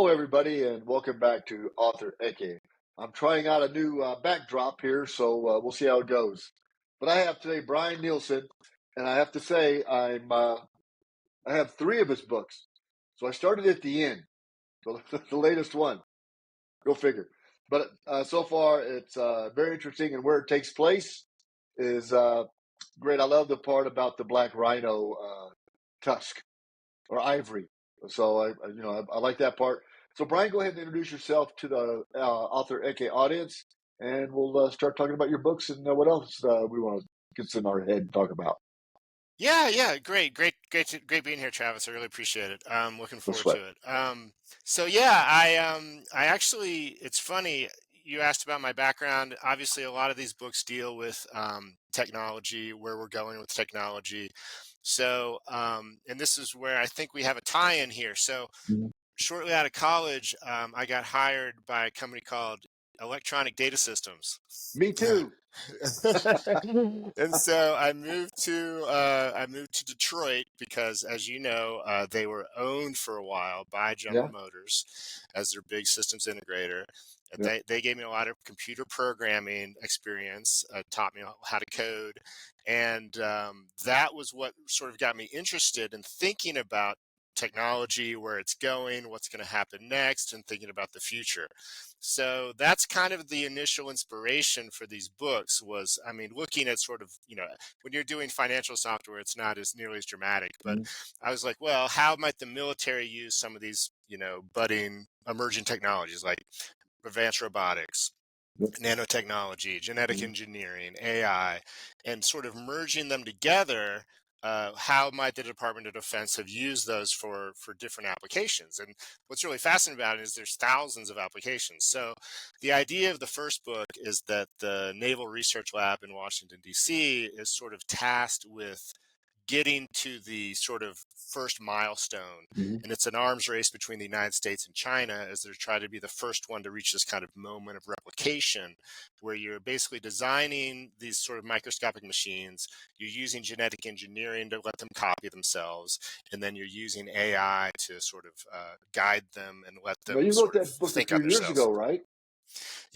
Hello, everybody, and welcome back to Author Eke. I'm trying out a new backdrop here, so we'll see how it goes. But I have today Brian Nielsen, and I have to say I have three of his books. So I started at the end, the latest one. Go figure. But so far, it's very interesting, and where it takes place is great. I love the part about the black rhino tusk or ivory. So I like that part. So Brian, go ahead and introduce yourself to the Author Eke audience, and we'll start talking about your books and what else we want to get in our head and talk about. Yeah, great being here, Travis. I really appreciate it. Looking No forward sweat. to it. So yeah, I actually, it's funny you asked about my background. Obviously, a lot of these books deal with technology, where we're going with technology. So, and this is where I think we have a tie-in here. So, Mhm. shortly out of college, I got hired by a company called Electronic Data Systems. Me too. And so I moved to Detroit because, as you know, they were owned for a while by General Yeah, Motors as their big systems integrator. And yeah, they gave me a lot of computer programming experience, taught me how to code, and that was what sort of got me interested in thinking about technology, where it's going, what's going to happen next, and thinking about the future. So that's kind of the initial inspiration for these books was, I mean, looking at sort of, when you're doing financial software, it's not as nearly as dramatic, but mhm, I was like, well, how might the military use some of these, budding emerging technologies like advanced robotics, yep, nanotechnology, genetic mhm, engineering, AI, and sort of merging them together. How might the Department of Defense have used those for different applications? And what's really fascinating about it is there's thousands of applications. So the idea of the first book is that the Naval Research Lab in Washington, D.C. is sort of tasked with getting to the sort of first milestone. mhm. And it's an arms race between the United States and China as they're trying to be the first one to reach this kind of moment of replication, where you're basically designing these sort of microscopic machines. You're using genetic engineering to let them copy themselves. And then you're using AI to sort of guide them and let Now them you wrote sort of that book a think few on years themselves. ago, right?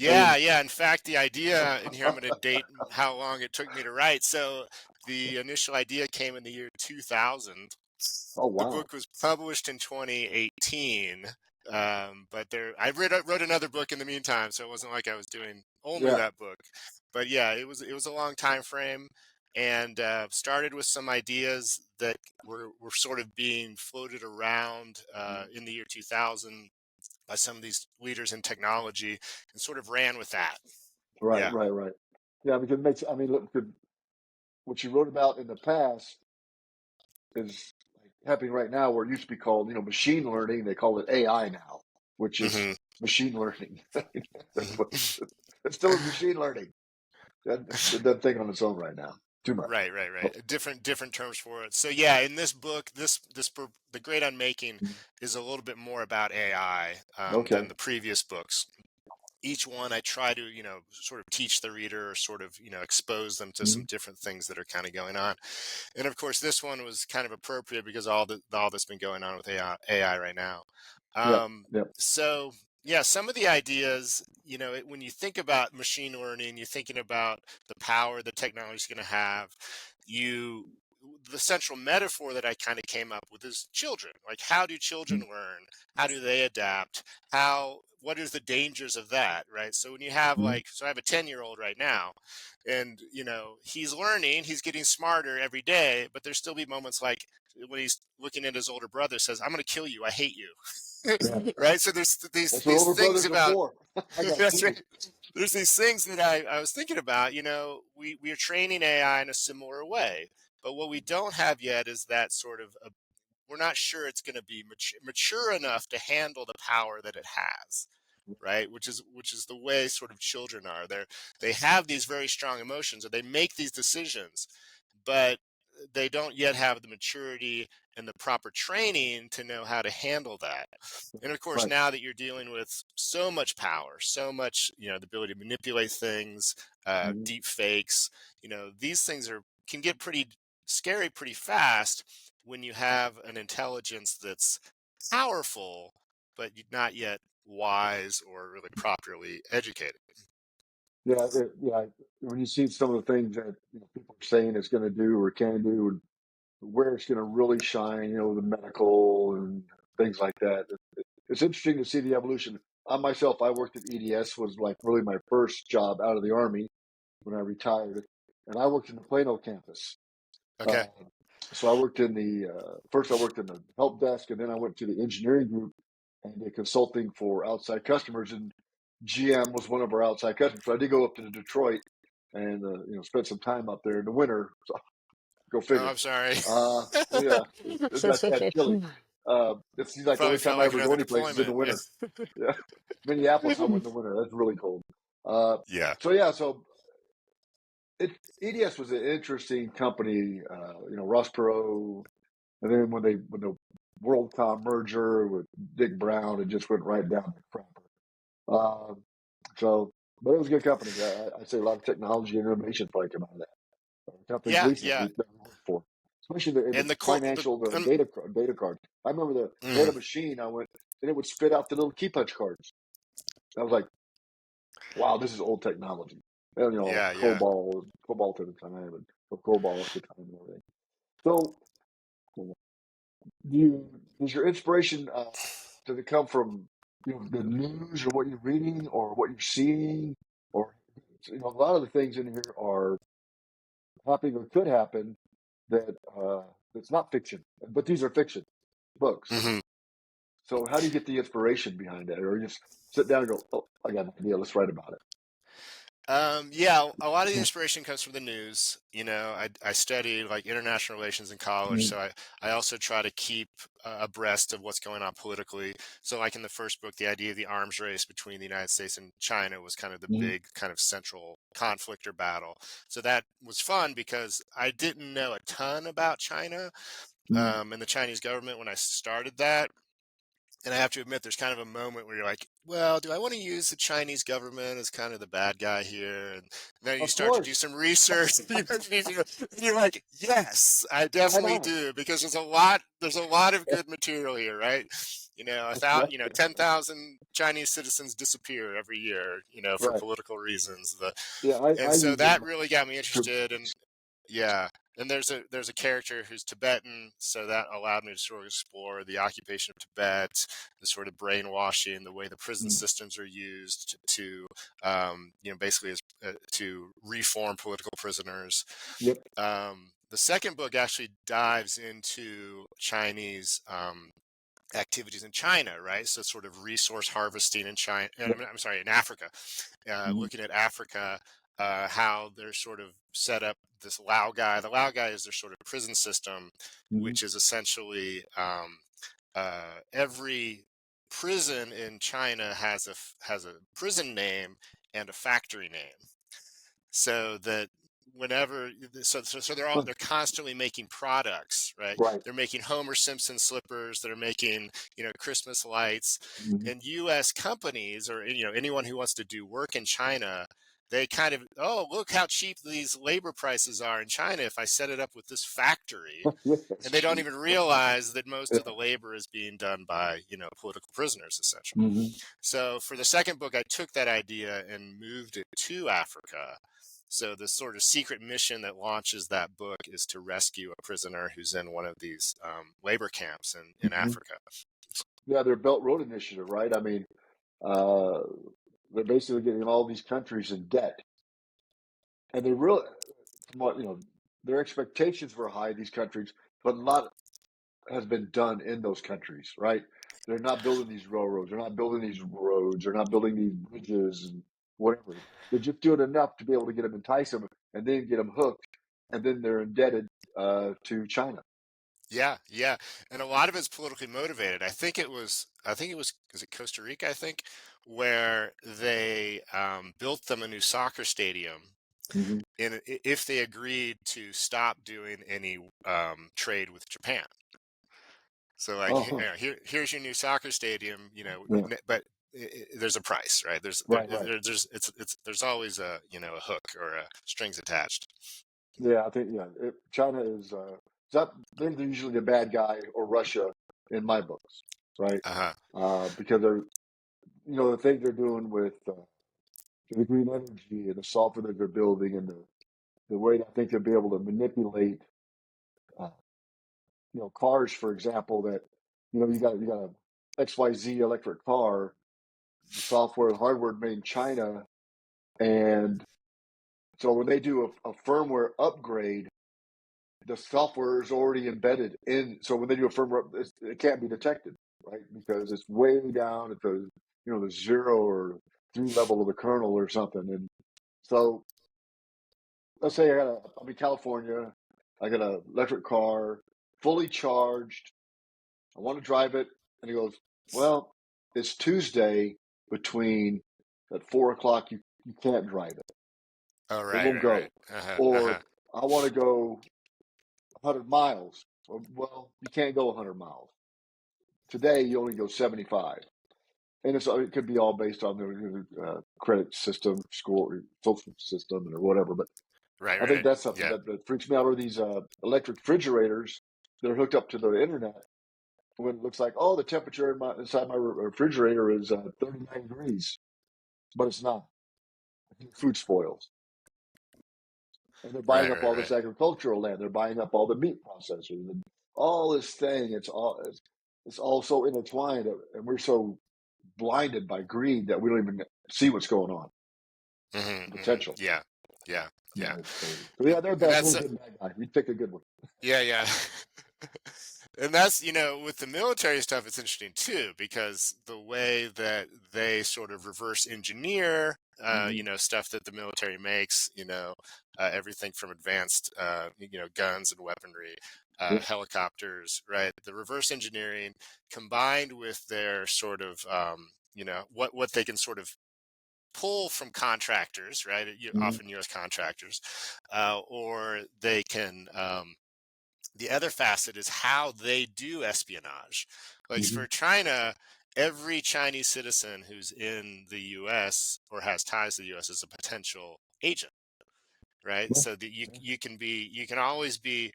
Or you? Yeah. In fact, the idea, and here I'm going to date how long it took me to write. So the initial idea came in the year 2000. Oh The wow. book was published in 2018. But I wrote another book in the meantime, so it wasn't like I was doing only Yeah. that book. But yeah, it was a long time frame, and started with some ideas that were sort of being floated around Mhm. in the year 2000 by some of these leaders in technology, and sort of ran with that. Right, Yeah. right, right. Yeah, because it makes. I mean, look, what you wrote about in the past is happening right now where it used to be called, machine learning. They call it AI now, which is hmm machine learning. That's what hmm it still is machine learning. It doesn't think on its own right now. Too much. Right. Oh, Different terms for it. So yeah, in this book, The Great Unmaking mhm. is a little bit more about AI Okay. than the previous books. Each one I try to, sort of teach the reader, or sort of, expose them to some Mhm. different things that are kind of going on. And of course, this one was kind of appropriate because all that's been going on with AI right now. Yep. Um, Yep. so yeah, some of the ideas, when you think about machine learning, you're thinking about the power the technology is going to have. You, the central metaphor that I kind of came up with is children. Like, how do children Mhm. learn? How do they adapt? What is the dangers of that, right? So when you have Mhm. so I have a 10-year-old right now, and he's learning, he's getting smarter every day, but there's still be moments like when he's looking at his older brother, says, "I'm going to kill you, I hate you." Yeah. Right, so there's these That's what these older things brothers are about. for. I got That's right. two. There's these things that I was thinking about. We are training AI in a similar way, but what we don't have yet is that sort of we're not sure it's going to be mature enough to handle the power that it has, right? Which is the way sort of children are. They have these very strong emotions, or they make these decisions, but they don't yet have the maturity and the proper training to know how to handle that. And of course, Right. now that you're dealing with so much power, so much, the ability to manipulate things, Mhm. deep fakes, these things can get pretty scary pretty fast when you have an intelligence that's powerful, but not yet wise or really properly educated. Yeah, yeah. When you see some of the things that people are saying it's going to do or can do, and where it's going to really shine, the medical and things like that. It's interesting to see the evolution. I myself, I worked at EDS, was like really my first job out of the Army when I retired, and I worked in the Plano campus. Uh, Okay. so I worked in the first I worked in the help desk, and then I went to the engineering group and did consulting for outside customers. And GM was one of our outside customers. So I did go up to Detroit and spent some time up there in the winter. So go Oh, figure. I'm sorry. Yeah, it's not that chilly. It seems like the Probably only time felt I like ever go another any place is in the deployment. winter. Yeah, Minneapolis, I went in the winter. That's really cold. Uh, Yeah. so yeah, so it EDS was an interesting company. Ross Perot, and then when the WorldCom merger with Dick Brown, it just went right down the crapper. But it was a good company. I'd say a lot of technology and innovation probably came out of that. Companies Yeah, recently yeah. that we worked for, especially in the And the cool financial um, data card. I remember they had a mm, machine. I went and it would spit out the little key punch cards. I was like, wow, this is old technology. And yeah, yeah. cobalt at the time, or cobalt at the time and everything. So, does your inspiration does it come from the news or what you're reading or what you're seeing, or a lot of the things in here are happening or could happen that it's not fiction, but these are fiction books. Hmm. So how do you get the inspiration behind it, or you just sit down and go, "Oh, I got an idea. Let's write about Yeah, a lot of the it." inspiration comes from the news. I studied like international relations in college, Mm, so I also try to keep abreast of what's going on politically. So, like in the first book, the idea of the arms race between the United States and China was kind of the mm, big kind of central conflict or battle. So that was fun because I didn't know a ton about China mm. and the Chinese government when I started that. And I have to admit, there's kind of a moment where you're like, well, do I want to use the Chinese government as kind of the bad guy here? And then you Of start to do course, some research, and you're like, yes, I why definitely not? do, because there's a lot of good material here, right? Right, 10,000 Chinese citizens disappear every year, for right. political reasons. Yeah, And I so use it that really got me to. interested, and yeah, and there's a character who's Tibetan, so that allowed me to sort of explore the occupation of Tibet, the sort of brainwashing, the way the prison Mm, systems are used to, basically to reform political prisoners. yep. The second book actually dives into Chinese activities in China, right? So sort of resource harvesting in China, Yep. I'm sorry, in Africa, Mm, looking at Africa, how they're sort of set up this Lao guy. The Lao guy is their sort of prison system, mm, which is essentially every prison in China has a prison name and a factory name, so that whenever huh, they're constantly making products, right? right. They're making Homer Simpson slippers, they're making Christmas lights. Mm, And US companies, or anyone who wants to do work in China, they kind of, oh, look how cheap these labor prices are in China if I set it up with this factory. yeah, that's And they don't cheap. even realize that most Yeah. of the labor is being done by political prisoners, essentially. Hmm. So for the second book, I took that idea and moved it to Africa. So the sort of secret mission that launches that book is to rescue a prisoner who's in one of these labor camps in Hmm. Africa. Yeah, their Belt Road Initiative, right? I mean, uh, they're basically getting all these countries in debt, and they really, from what their expectations were high. These countries, but a lot has been done in those countries, right? They're not building these railroads. They're not building these roads. They're not building these bridges and whatever. They're just doing enough to be able to get them, entice them, and then get them hooked, and then they're indebted to China. Yeah, yeah, and a lot of it's politically motivated. Is it Costa Rica? I think where they built them a new soccer stadium, Hmm. and if they agreed to stop doing any trade with Japan. So like Oh, here's your new soccer stadium, yeah, but there's a price, right? right, right. There's always a a hook or strings attached. Yeah, I think China is that they're usually the bad guy or Russia in my books. right? Uh-huh. Because they're, the things they're doing with the green energy and the software that they're building and the way I think they'll be able to manipulate, uh, cars, for example, that, you got a XYZ electric car, the software and hardware made in China. And so when they do a firmware upgrade, the software is already embedded in. So when they do a firmware, it can't be detected, right? Because it's way down at the 0 or 3 level of the kernel or something. And so let's say I'm in California, I got an electric car, fully charged. I want to drive it. And he goes, well, it's Tuesday between at 4 o'clock. You can't drive it. Oh, It right, won't right, right. go. Uh-huh. Uh-huh. Or I want to go 100 miles. Well, you can't go 100 miles. Today, you only go 75. And it could be all based on the credit system, score, social system, or whatever. But Right, I think right. that's something Yeah. that freaks me out. Are these electric refrigerators that are hooked up to the internet when it looks like, oh, the temperature inside my refrigerator is 39 degrees, but it's not. Food spoils. And they're buying Right, up right, all this right. agricultural land. They're buying up all the meat processors and all this thing. It's all so intertwined, and we're so blinded by greed that we don't even see what's going on. The Mm-hmm, mm-hmm. potential. Yeah. Yeah. Yeah, Yeah. it's crazy. So yeah, they're And bad. that's We're good bad guy. We pick a good one. yeah, yeah. And that's, with the military stuff, it's interesting too, because the way that they sort of reverse engineer, Mm-hmm. stuff that the military makes, everything from advanced, guns and weaponry, Yeah. helicopters, right? The reverse engineering combined with their sort of, what they can sort of pull from contractors, right? Mm-hmm. Often U.S. contractors, or they can, the other facet is how they do espionage. Like Mm-hmm. for China, every Chinese citizen who's in the US or has ties to the US is a potential agent, right? Yeah. So that you can always be,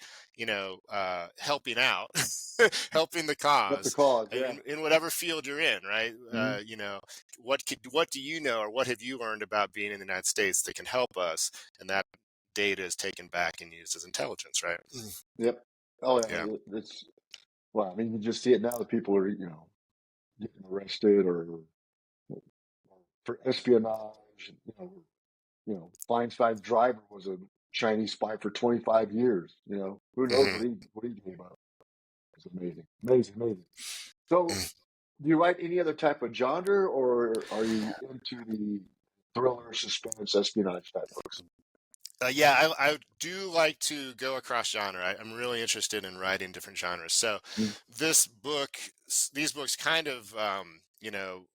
helping out, helping the That's the cause cause. Yeah. in whatever field you're in, right? Mm-hmm. What do you know or what have you learned about being in the United States that can help us? And that data is taken back and used as intelligence, right? Yep. Oh Yeah. yeah. It's well. I mean, you can just see it now. The people are getting arrested or for espionage. Feinstein's driver was a Chinese spy for 25 years. Who knows Hmm. what he gave up? It's amazing, amazing, amazing. So, do you write any other type of genre, or are you into the thriller, suspense, espionage type books? Yeah, I do like to go across genre. I'm really interested in writing different genres. So, Mm-hmm. these books kind of,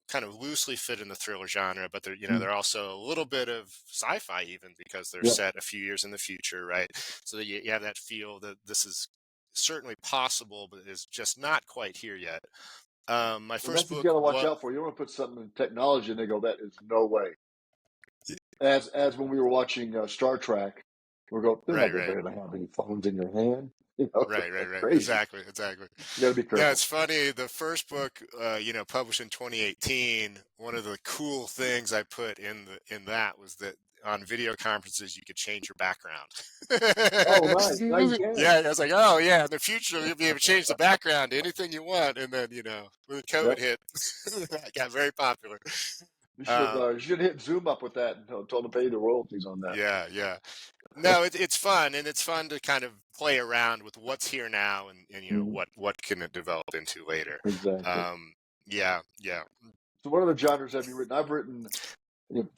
kind of loosely fit in the thriller genre, but they're also a little bit of sci-fi even because they're Yeah, set a few years in the future, right? So that you have that feel that this is certainly possible, but is just not quite here yet. My and first that's what you book, got to watch what? out for. You don't want to put something in technology and they go, "That is no way." As when we were watching Star Trek, we go, "They're not Right, going to right. be able to have any phones in your hand." Right, right, That's right. crazy. Exactly, exactly. You got to be No, careful. it's funny. The first book, published in 2018, one of the cool things I put in that was that on video conferences you could change your background. Oh, nice. Now you can. Yeah, I was like, oh yeah, in the future you'll be able to change the background to anything you want. And then, when COVID Yep. hit, that got very popular. You should hit Zoom up with that and told them to pay the royalties on that. Yeah, yeah. No, it's fun, and it's fun to kind of play around with what's here now, and Mhm. what can it develop into later. Exactly. Um, yeah, yeah, So, what other genres have you written? I've written you know,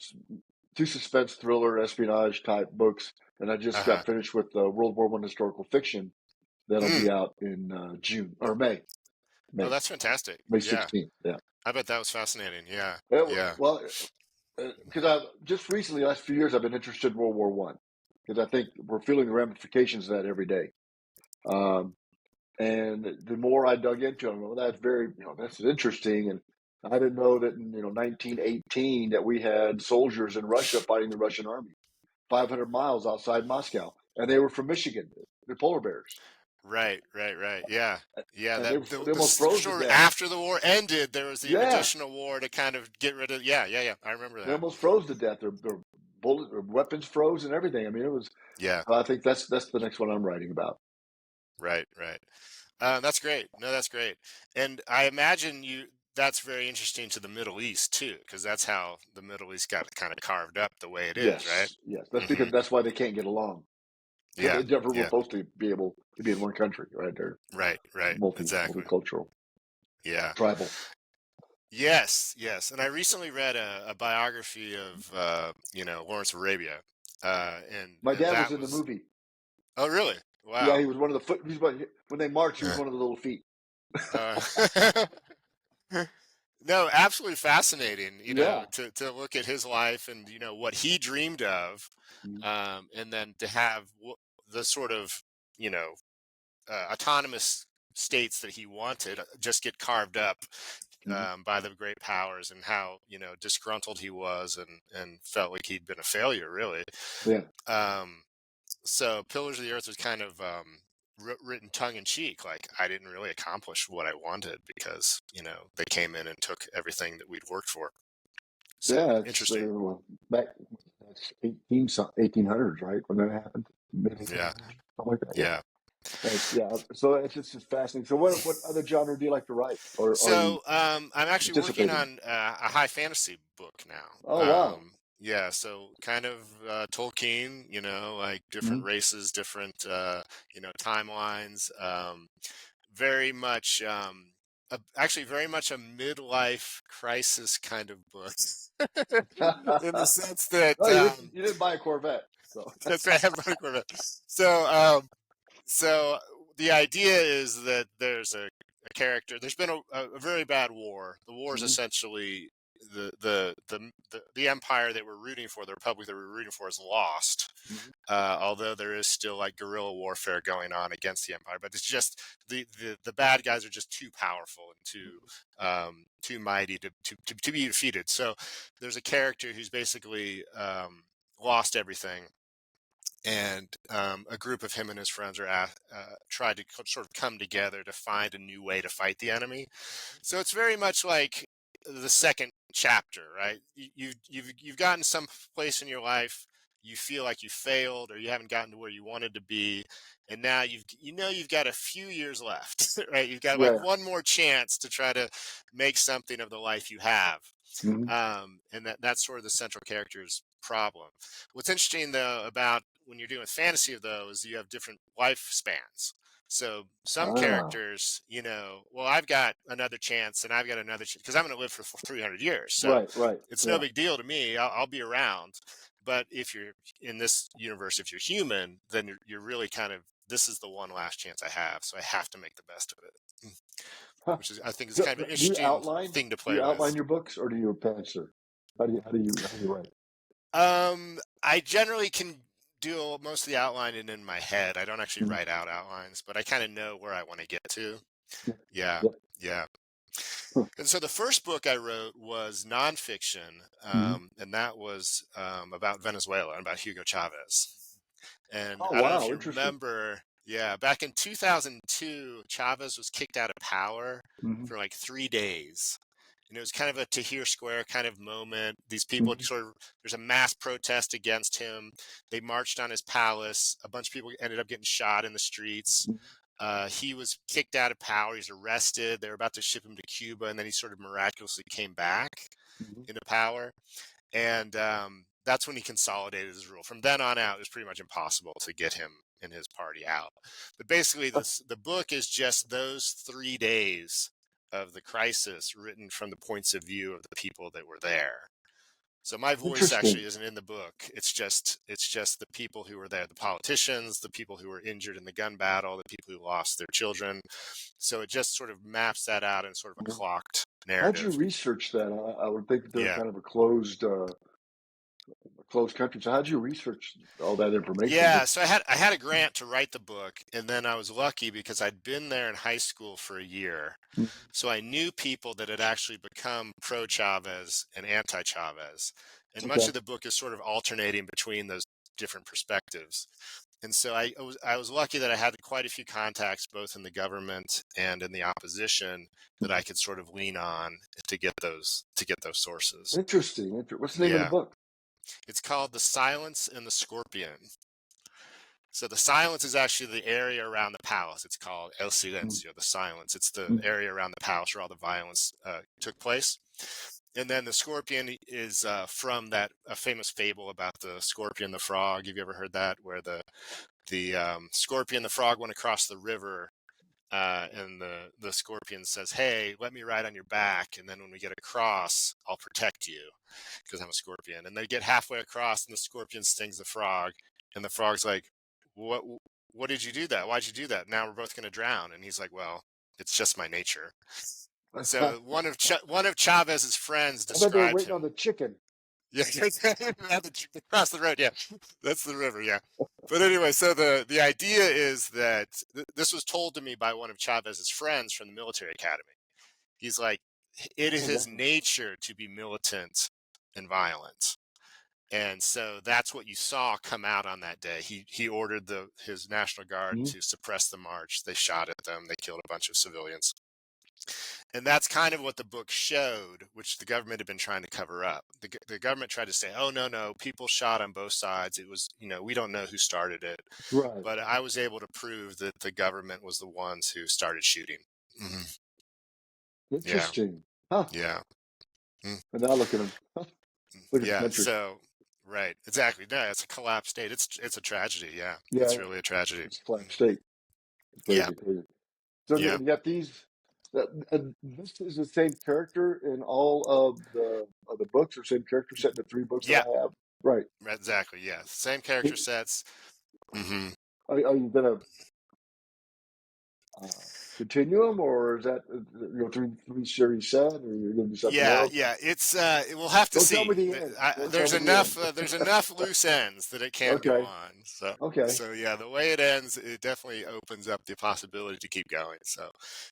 two suspense, thriller, espionage type books, and I just uh-huh. got finished with World War One historical fiction. That'll Mm. be out in June or May, Oh, May, that's fantastic. May Yeah, 16th. Yeah. I bet that was fascinating. Yeah, yeah. Well, because I just recently, last few years, I've been interested in World War One because I think we're feeling the ramifications of that every day. Um, And the more I dug into it, well, that's interesting. And I didn't know that in 1918 that we had soldiers in Russia fighting the Russian army 500 miles outside Moscow, and they were from Michigan. They're polar bears. Right. Yeah. Yeah, and that they almost froze to sort of death. after the war ended, there was the Yeah, additional war to kind of get rid of. Yeah. I remember they that. almost froze to death. Their bullet or weapons froze and everything. I mean, it was. Yeah. I think that's the next one I'm writing about. Right. That's great. No, that's great. And I imagine that's very interesting to the Middle East too, because that's how the Middle East got kind of carved up the way it is, right? Yes. That's Hmm. because that's why they can't get along because Yeah. they never were Yeah. supposed to be able to be in one country, right? They're Right. Exactly. multicultural, Yeah. tribal. Yes. And I recently read a biography of Lawrence of Arabia, My and dad was that in the was. movie. Oh, really? Yeah, Wow. he was one of the foot. When they marched, he was Uh, one of the little feet. uh, no, absolutely fascinating. Yeah. To look at his life and what he dreamed of, Mhm. and then to have the sort of you know autonomous states that he wanted just get carved up Mhm. by the great powers, and how disgruntled he was and felt like he'd been a failure, really. Yeah. Um, so Pillars of the Earth was kind of written tongue in cheek, like I didn't really accomplish what I wanted because they came in and took everything that we'd worked for. So Yeah. It's interesting. well, back that's 1800s, right? When that happened, mid Yeah, 1800s, something like that. Yeah. yeah. Yeah. So it's just fascinating. So what other genre do you like to write, or are you So I'm actually working anticipating? on a high fantasy book now. Oh wow. Yeah, so kind of Tolkien, like different Mhm. races, different timelines. Very much, actually, very much a midlife crisis kind of book, in the sense that Oh, you didn't buy a Corvette, so that's right. I wrote a Corvette. So so the idea is that there's a character. There's been a very bad war. The war is Mhm. essentially the empire that we're rooting for, the republic that we're rooting for, is lost. Mhm. Although there is still like guerrilla warfare going on against the empire, but it's just the bad guys are just too powerful and too mighty to be defeated. So there's a character who's basically lost everything, and a group of him and his friends tried to sort of come together to find a new way to fight the enemy. So it's very much like the second chapter, right? You've gotten some place in your life, you feel like you failed or you haven't gotten to where you wanted to be, and now you've got a few years left, right? You've got like Yeah. one more chance to try to make something of the life you have. Mhm. And that's sort of the central character's problem. What's interesting though about when you're doing fantasy of those, you have different lifespans. So some Ah, characters, well, I've got another chance, and I've got another chance because I'm going to live for 300 years. So right. it's no Yeah. big deal to me. I'll be around. But if you're in this universe, if you're human, then you're really kind of, this is the one last chance I have. So I have to make the best of it, Huh. which is, I think, is Do, kind of an do you interesting outline? thing to Do play you outline with. your books, or do you pantser? How do you write? I generally can do most of the outlining in my head. I don't actually Mhm. write out outlines, but I kind of know where I want to get to. Yeah. Yeah, Yep. yeah. Huh. And so the first book I wrote was nonfiction, Mhm. and that was about Venezuela and about Hugo Chavez. And Oh I don't know if wow, you interesting. remember, yeah, back in 2002, Chavez was kicked out of power Mhm. for like 3 days. And it was kind of a Tahrir Square kind of moment. These people Mhm. sort of, there's a mass protest against him. They marched on his palace. A bunch of people ended up getting shot in the streets. Mhm. He was kicked out of power. He's arrested. They were about to ship him to Cuba, and then he sort of miraculously came back Mhm. into power. And that's when he consolidated his rule. From then on out, it was pretty much impossible to get him and his party out. But basically, the book is just those 3 days of the crisis written from the points of view of the people that were there. So my voice Interesting. actually isn't in the book. It's just the people who were there, the politicians, the people who were injured in the gun battle, the people who lost their children. So it just sort of maps that out in sort of a Mhm. clocked How'd you narrative. research that? I would think that they're Yeah. kind of a closed country. So how'd you research all that information? Yeah, Just so I had a grant to write the book, and then I was lucky because I'd been there in high school for a year. Mhm. So I knew people that had actually become pro Chavez and anti Chavez. And much Okay. of the book is sort of alternating between those different perspectives. And so I was lucky that I had quite a few contacts both in the government and in the opposition that I could sort of lean on to get those sources. Interesting. What's the name of the Yeah, book? it's called The Silence and the Scorpion. So the silence is actually the area around the palace. It's called El Silencio, the silence. It's the area around the palace where all the violence took place. And then the scorpion is from that a famous fable about the scorpion, the frog. Have you ever heard that? Where the scorpion, the frog went across the river, and the scorpion says, "Hey, let me ride on your back, and then when we get across, I'll protect you because I'm a scorpion." And they get halfway across, and the scorpion stings the frog, and the frog's like, "What? What did you do that? Why'd you do that? Now we're both going to drown." And he's like, "Well, it's just my nature." I So one of Chavez's friends bet they were described waiting on him. the chicken. Yeah, across the road. Yeah, that's the river. Yeah, but anyway, so the idea is that this was told to me by one of Chavez's friends from the military academy. He's like, it is Oh, his wow. nature to be militant and violent, and so that's what you saw come out on that day. He ordered his National Guard Mhm. to suppress the march. They shot at them. They killed a bunch of civilians. And that's kind of what the book showed, which the government had been trying to cover up. The government tried to say, oh, no, no, people shot on both sides. It was, we don't know who started it. Right. But I was able to prove that the government was the ones who started shooting. Hmm. Yeah. Interesting. Huh. Yeah. Mm. And now look at them. Look at the Yeah. country. So, right. Exactly. No, it's a collapsed state. It's a tragedy. Yeah. Yeah, It's really a tragedy. it's a collapsed state. It's Yeah. crazy, crazy. So Yeah. you got these. This is the same character in all of the books, or same character set in the three books that Yeah. I have. Right. Exactly. Yeah. Same character sets. Hmm. Are you gonna uh, continue them, or is that three series set, or you're gonna do something Yeah, else? yeah, it's we'll have to Don't tell me see. the end. Don't tell There's me the end. enough loose ends that it can go Okay. on. So Okay. yeah, the way it ends, it definitely opens up the possibility to keep going. So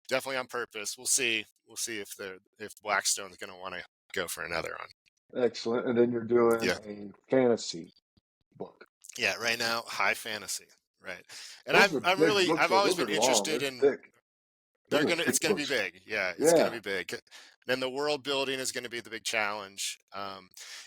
definitely on purpose. We'll see if Blackstone's going to want to go for another one. Excellent. And then you're doing Yeah. a fantasy book. Yeah, right now high fantasy, right. And Those are big books, I've though. always Those been are long. interested They're in. thick. Those are It's thick gonna be books. big. Yeah, it's gonna Yeah. be big. Then the world building is gonna be the big challenge.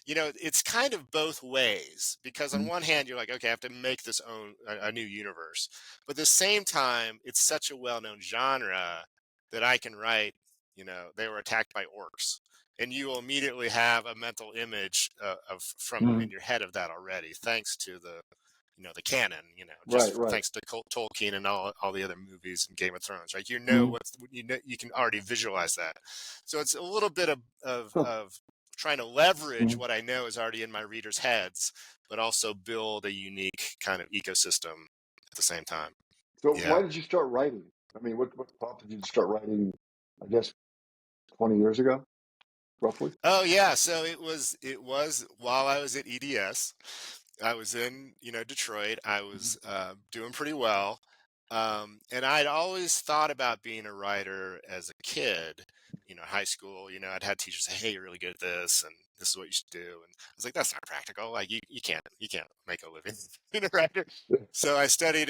It's kind of both ways because on Mhm. one hand you're like, okay, I have to make this own a new universe, but at the same time, it's such a well-known genre that I can write. They were attacked by orcs, and you will immediately have a mental image of from in Mhm. your head of that already, thanks to the canon, Right, just right. thanks to Tolkien and all the other movies and Game of Thrones, right? Mhm. You can already visualize that. So it's a little bit Huh. of trying to leverage Mhm. what I know is already in my readers' heads, but also build a unique kind of ecosystem at the same time. So Yeah. why did you start writing? I mean, what prompted you to start writing, I guess, 20 years ago, roughly? Oh yeah, so it was while I was at EDS. I was in Detroit. I Mhm. was doing pretty well, and I'd always thought about being a writer as a kid. High school. I'd had teachers say, "Hey, you're really good at this, and this is what you should do." And I was like, "That's not practical. Like you can't make a living being a writer." So I studied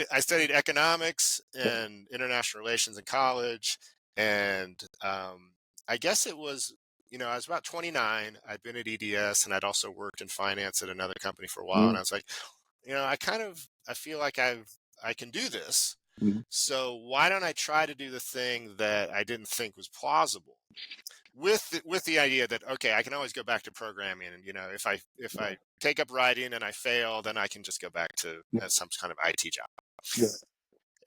economics and international relations in college, and I guess it was I was about 29. I'd been at EDS and I'd also worked in finance at another company for a while. And Mhm. I was like, I feel like I can do this. Mhm. So why don't I try to do the thing that I didn't think was plausible with the idea that, okay, I can always go back to programming. And, if Yeah. I take up writing and I fail, then I can just go back to Yeah. some kind of IT job. Yeah.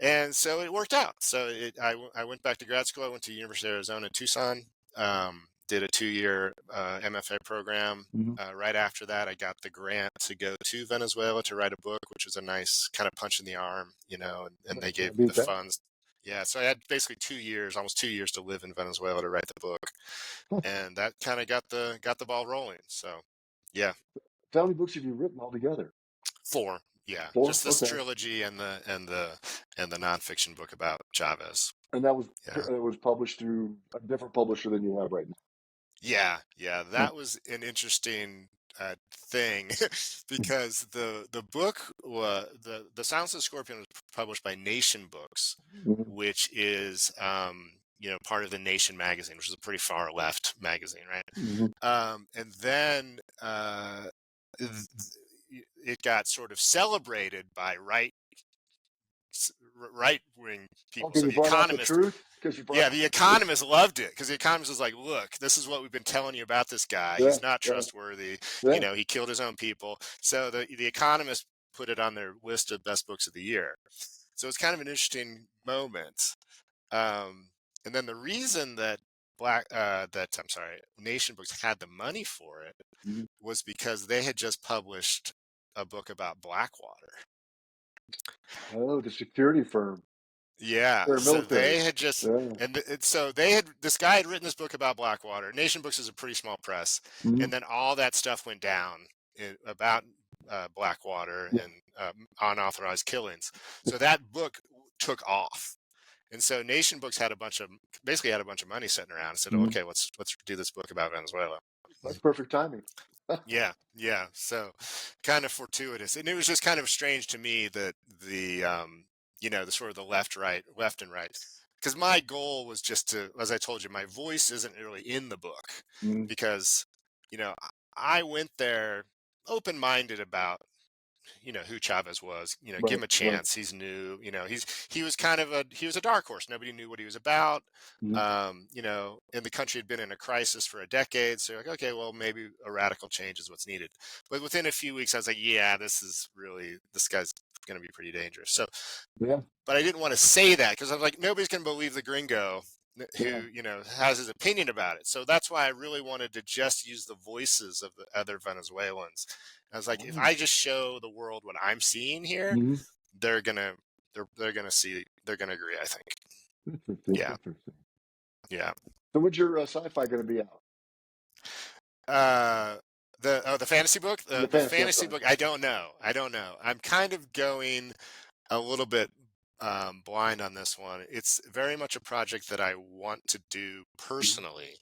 And so it worked out. So I went back to grad school. I went to University of Arizona, Tucson, did a 2-year MFA program. Mhm. Right after that, I got the grant to go to Venezuela to write a book, which was a nice kind of punch in the arm, and they gave Can't me beat the that. funds. Yeah, so I had basically 2 years, almost 2 years to live in Venezuela to write the book, Huh. and that kind of got the ball rolling. So, yeah, How many books have you written altogether? 4. Yeah, Four? just this Okay. trilogy and the nonfiction book about Chavez. And that was Yeah. published through a different publisher than you have right Yeah, yeah, now. that was an interesting. thing because the book the Silence of the Scorpion was published by Nation Books, Mm-hmm. which is part of the Nation magazine, which is a pretty far left magazine, right? Mm-hmm. And then it got sort of celebrated by right wing people. Okay, So you the brought out the Economist, truth because you brought yeah, out the the truth. Economist loved it because the Economist was like, look, this is what we've been telling you about this guy. Yeah, He's not yeah, trustworthy. yeah. He killed his own people. So the Economist put it on their list of best books of the year. So it's kind of an interesting moment. Um, and then the reason that Nation Books had the money for it Mm-hmm. was because they had just published a book about Blackwater. Oh, the security firm. Yeah, They're so military. they had just, Yeah. so they had, this guy had written this book about Blackwater. Nation Books is a pretty small press, Mm-hmm. and then all that stuff went down about Blackwater Yeah. and unauthorized killings. So that book took off, and so Nation Books basically had a bunch of money sitting around and said, oh, Mm-hmm. okay, let's do this book about Venezuela. That's perfect timing. Yeah, yeah. So kind of fortuitous. And it was just kind of strange to me that the sort of the left and right. Because my goal was just to, as I told you, my voice isn't really in the book Mm-hmm. because, I went there open-minded about who Chavez was. Give Right, him a right. chance. He's new. He was kind of he was a dark horse. Nobody knew what he was about. Mm-hmm. And the country had been in a crisis for a decade. So you're like, okay, well, maybe a radical change is what's needed. But within a few weeks, I was like, yeah, this guy's going to be pretty dangerous. So, Yeah, but I didn't want to say that because I was like, nobody's going to believe the gringo yeah. who has his opinion about it. So that's why I really wanted to just use the voices of the other Venezuelans. I was like, if Wow. I just show the world what I'm seeing here, Mm-hmm. they're gonna they're gonna agree. I think. Interesting, Yeah, interesting. yeah. So when's your sci-fi going to be out? Uh, the fantasy book, The the fantasy, I'm fantasy sorry. book. I don't know. I don't know. I'm kind of going a little bit blind on this one. It's very much a project that I want to do personally.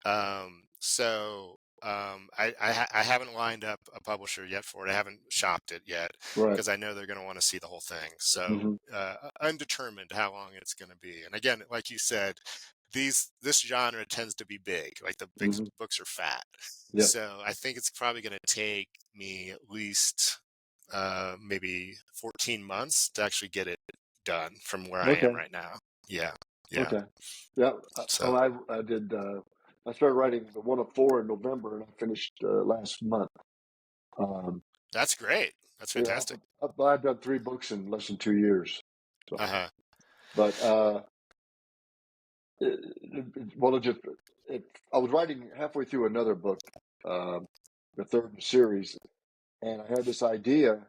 I haven't lined up a publisher yet for it. I haven't shopped it yet Right. because I know they're going to want to see the whole thing. So Mm-hmm. undetermined how long it's going to be. And again, like you said, this genre tends to be big. Like the big Mm-hmm. books are fat. Yep. So I think it's probably going to take me at least maybe 14 months to actually get it done from where I am Okay. right now. Yeah. Yeah. Okay. Yeah. So Well, I did. I started writing the one of four in November, and I finished last month. Um, that's great. That's yeah, fantastic. I've done 3 books in less than 2 years. So, Uh-huh. but well, I was writing halfway through another book, the third in the series, and I had this idea,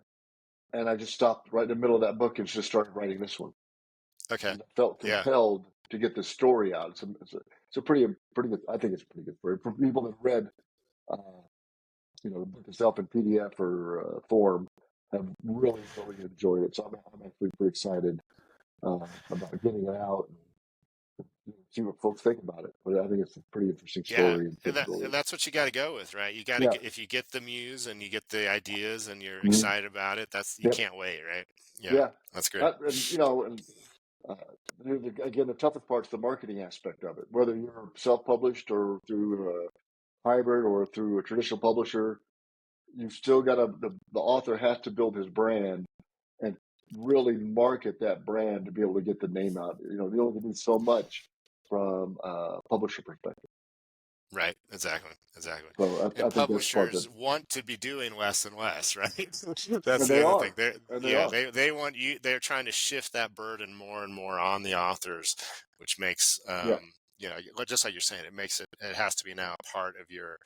and I just stopped right in the middle of that book and just started writing this one. Okay. And I felt Yeah. compelled to get this story out. It's a pretty good. I think it's a pretty good story for people that read, uh, the book itself in PDF or form. Have really enjoyed it. So I'm actually pretty excited about getting it out and see what folks think about it. But I think it's a pretty interesting Yeah. story and And good story. that's what you got to go with, right? You got to Yeah. get, if you get the muse and you get the ideas and you're Mm-hmm. excited about it, you Yep. can't wait, right? Yeah. Yeah. That's great. And uh, again, the toughest part's the marketing aspect of it. Whether you're self-published or through a hybrid or through a traditional publisher, you've still got the author has to build his brand and really market that brand to be able to get the name out. You only can do so much from a publisher perspective. Right. Exactly. Exactly. So I And think that's part of publishers want to be doing less and less, right? it. That's And the they other thing. are. And they Yeah, are. they want you, they're trying to shift that burden more and more on the authors, which makes, Yeah. just like you're saying, it has to be now a part of your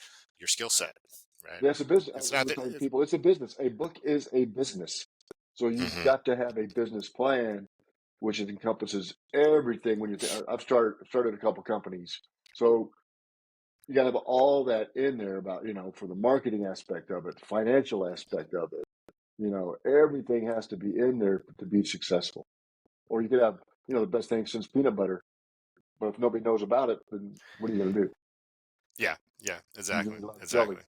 skill set, right? Yeah, it's a business. It's I not was that, telling people, it's a business. A book is a business. So you've Mhm. got to have a business plan, which encompasses everything. When I've started a couple companies, so you got to have all that in there about for the marketing aspect of it, the financial aspect of it. Everything has to be in there to be successful. Or you could have the best thing since peanut butter, but if nobody knows about it, then what are you going to do? Yeah, yeah, You're going exactly, to be like jelly. exactly.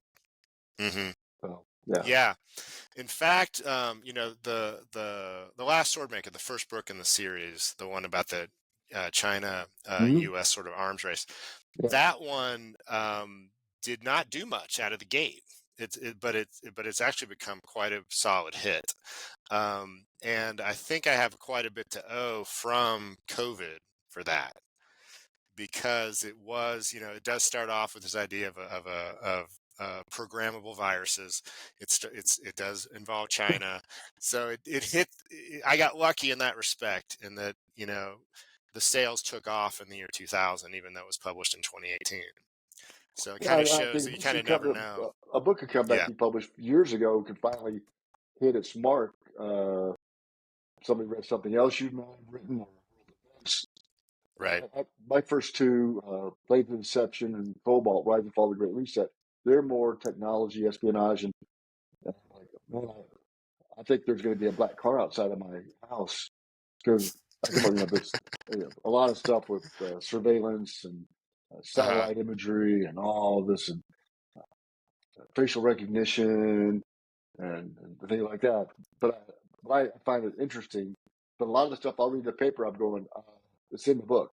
Hmm. So yeah. Yeah. In fact, the last Swordmaker, the first book in the series, the one about the China Hmm. U.S. sort of arms race, Yeah. that one did not do much out of the gate. But it's actually become quite a solid hit. And I think I have quite a bit to owe from COVID for that, because it was, it does start off with this idea of programmable viruses. It does involve China, so it hit. I got lucky in that respect, in that the sales took off in the year 2000, even though it was published in 2018. So it Yeah, kind of I shows think that you kind of never know. a book could come back Yeah, be published years ago could finally hit its mark. Somebody read something else you might have written. right. My first two, Blades of Deception and Cobalt, Rise and Fall of the Great Reset, they're more technology, espionage, and like, man, I think there's going to be a black car outside of my house because I come up, there's a lot of stuff with surveillance and Uh-huh. satellite imagery and all this and facial recognition and things like that. But I find it interesting. But a lot of the stuff I'll read in the paper, I'm going, it's in the book.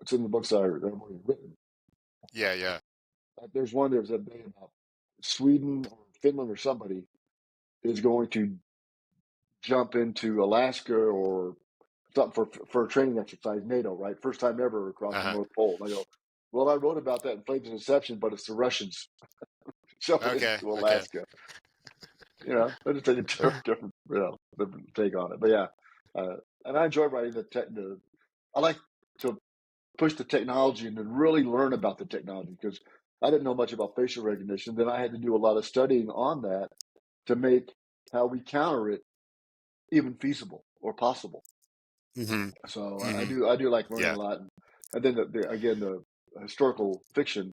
It's in the books that I've already written. Yeah, yeah. There's one, there's a day about Sweden or Finland or somebody is going to jump into Alaska or something for a training exercise, NATO, right? First time ever across the Uh-huh. North Pole. And I go, well, I wrote about that in Flames and Deception, but it's the Russians jumping Okay, into okay. Alaska. I just take a different, different take on it. But yeah, and I enjoy writing I like to push the technology and to really learn about the technology because I didn't know much about facial recognition. Then I had to do a lot of studying on that to make how we counter it even feasible or possible. Hmm. So Hmm. I do like learning Yeah, a lot. And then again, the historical fiction,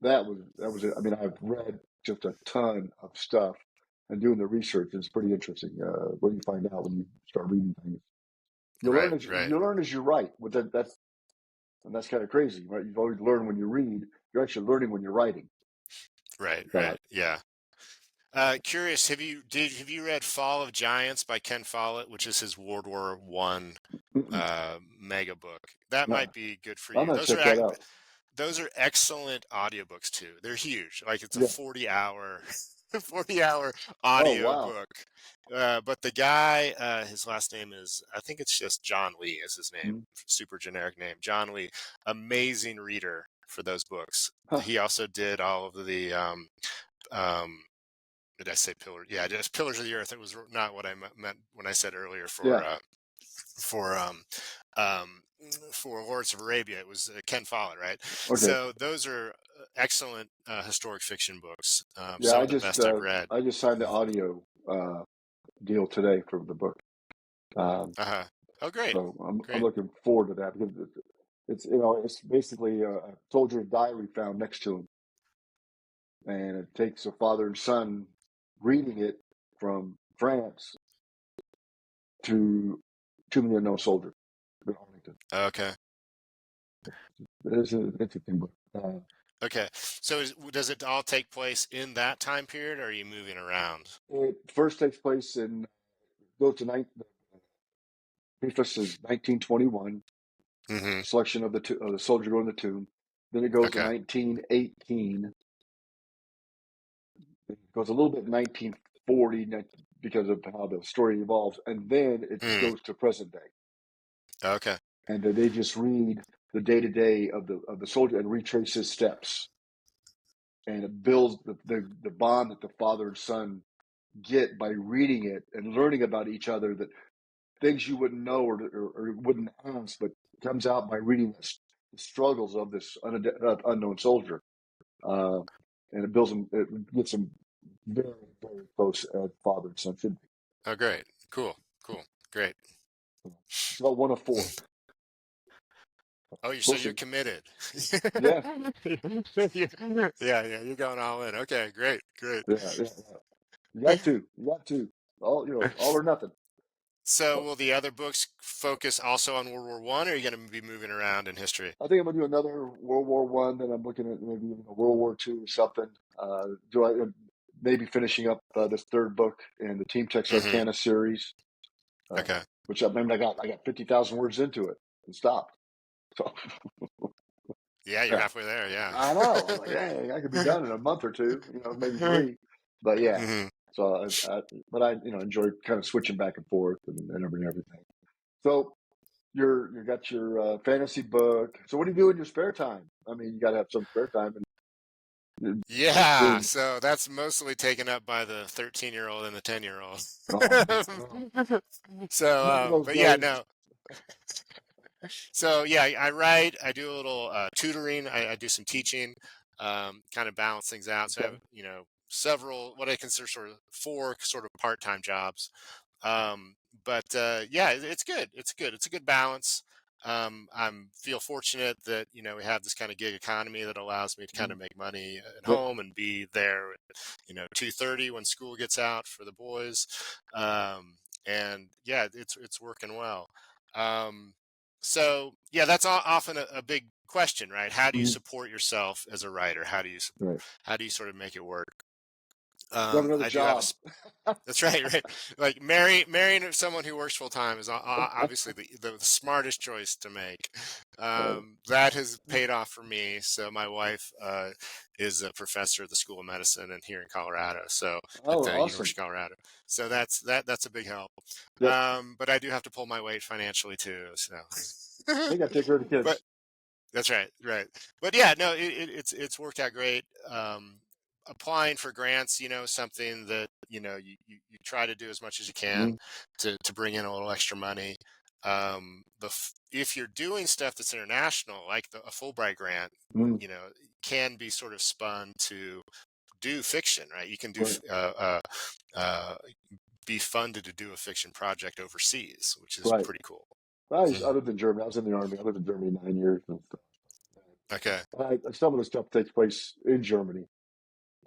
that was it. I mean, I've read just a ton of stuff and doing the research is pretty interesting. What you find out when you start reading things, right, right, you learn as you write. That's kind of crazy, right? You've always learned when you read. You're actually learning when you're writing. right, Uh, right. Yeah. Curious, have you read Fall of Giants by Ken Follett, which is his World War I mm-mm, mega book? That no, might be good for I'm you. gonna check that out. Those are excellent audiobooks too. They're huge. Like it's a Yeah. 40 hour 40 hour Oh audio wow. book. But the guy, his last name is, I think it's just John Lee is his name. Mm. Super generic name. John Lee, amazing reader for those books. Huh. He also did all of the um did I say pillar? Yeah, just Pillars of the Earth. It was not what I meant when I said earlier Yeah. for um, um, for Lawrence of Arabia. It was Ken Follett, right? Okay. So those are excellent historic fiction books. Yeah. Some of the best I've read. I just signed the audio deal today for the book. Um, Uh huh. Oh, great, so I'm great. looking forward to that because it's it's basically a soldier's diary found next to him, and it takes a father and son reading it from France to the unknown soldier in Arlington. Okay, It's an interesting book. okay. So does it all take place in that time period, or are you moving around? It first takes place in goes to the preface is 1921 Mm-hmm. selection of the soldier going to the tomb. Then it goes to Okay. 1918. It goes a little bit 1940 because of how the story evolves, and then it Mm. goes to present day. Okay. And they just read the day to day of the soldier and retrace his steps, and it builds the bond that the father and son get by reading it and learning about each other. That things you wouldn't know or wouldn't ask, but comes out by reading the struggles of this unknown soldier. Uh, and it builds them, it gets them very, very close as father and son should be. Oh, great. Cool. Cool. Great. It's about one of four. Oh, you so We'll you're see. committed. Yeah, Yeah, yeah, you're going all in. Okay, great, great. yeah. You got to. All or nothing. So will the other books focus also on World War I, or are you going to be moving around in history? I think I'm gonna do another World War One. Then I'm looking at maybe even a World War Two or something. Do I? maybe finishing up this third book in the Team Hmm. Texarkana series, Okay. which I remember I got 50,000 words into it and stopped. So Yeah, you're yeah, halfway there. Yeah. I know. I was like, hey, I could be done in a month or two, maybe three. But yeah, Hmm. so but I enjoyed kind of switching back and forth and everything. So you got your fantasy book. So what do you do in your spare time? I mean, you got to have some spare time. And Yeah, doing, so that's mostly taken up by the 13-year-old and the 10-year-old. oh man, oh, So, remember those but yeah, days? no. So yeah, I write. I do a little tutoring. I do some teaching, kind of balance things out. So I Okay. have several what I consider sort of four sort of part-time jobs. Um, but yeah, it's good. It's good. It's a good balance. I'm feel fortunate that we have this kind of gig economy that allows me to kind Mm, of make money at yep. home and be there at 2:30 when school gets out for the boys. And yeah, it's working well. Um, so yeah, that's often a big question, right? How do you Mm-hmm. support yourself as a writer? Right. How do you sort of make it work? You have another I do have job. that's right, right. Like marrying someone who works full time is obviously the smartest choice to make. Right. That has paid off for me. So my wife is a professor at the School of Medicine and here in Colorado, so at Oh, the awesome. University of Colorado. So that's a big help. Yep. But I do have to pull my weight financially too. So, They got to take care of the but kids. that's right, right. But yeah, no, it's worked out great. Applying for grants, something that you try to do as much as you can Mm-hmm. to bring in a little extra money. If you're doing stuff that's international, like a Fulbright grant, Mm-hmm. can be sort of spun to do fiction, right? You can do Right. uh, be funded to do a fiction project overseas, which is Right. pretty cool. I lived in Germany. I was in the army. I lived in Germany 9 years and stuff. Okay. Some of the stuff takes place in Germany,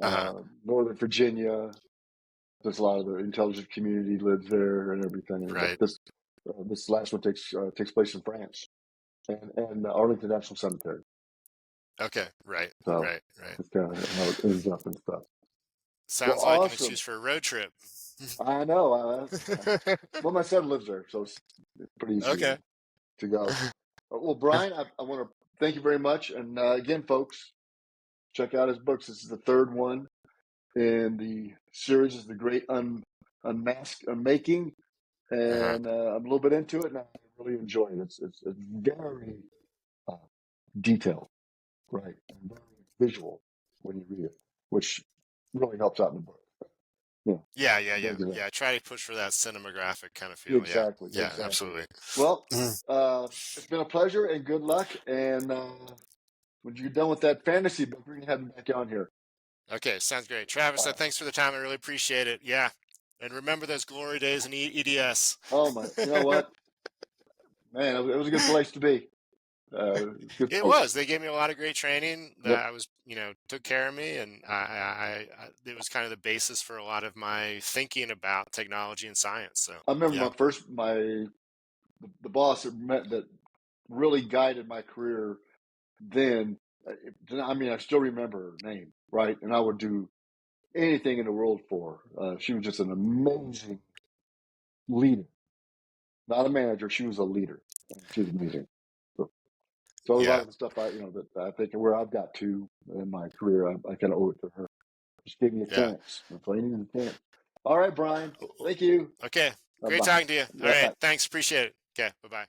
Uh-huh. Northern Virginia. There's a lot of the intelligence community lives there and everything. But Right. this last one takes place in France and Arlington National Cemetery. Okay. Right. So Right. Right. that's kind of how it ends up and stuff. Well, Sounds like an awesome. excuse for a road trip. I know. Well, my son lives there, so it's pretty easy Okay. to go. Well, Brian, I want to thank you very much. And again, folks, check out his books. This is the third one in the series. Is the Great Unmaking, Uh-huh. and I'm a little bit into it, and I really enjoy it. It's very uh, detailed, right, and very visual when you read it, which really helps out in the book. Yeah, Yeah, yeah, yeah. amazing. Yeah, I try to push for that cinematographic kind of feel. Yeah. Exactly, Yeah, exactly. absolutely. Well, Mhm. it's been a pleasure and good luck. And when you're done with that fantasy book, we're gonna have you back on here. Okay, sounds great. Travis, Uh, thanks for the time. I really appreciate it. Yeah. And remember those glory days in EDS. oh my, you know what, man, it was a good place to be. Good It place. was. They gave me a lot of great training. Yep. I was, took care of me, and it was kind of the basis for a lot of my thinking about technology and science. So, I remember yeah. the boss that really guided my career then. I mean, I still remember her name, right? And I would do anything in the world for her. She was just an amazing leader, not a manager. She was a leader. She was amazing. So, so a lot Yeah. of the stuff that I think where I've got to in my career, I kind of owe it to her. Just give me a Yeah. chance. That's all you need, a chance. All right, Brian. Thank you. Okay. Bye Great bye. talking to you. All Yeah, right. bye. Thanks. Appreciate it. Okay. Bye bye.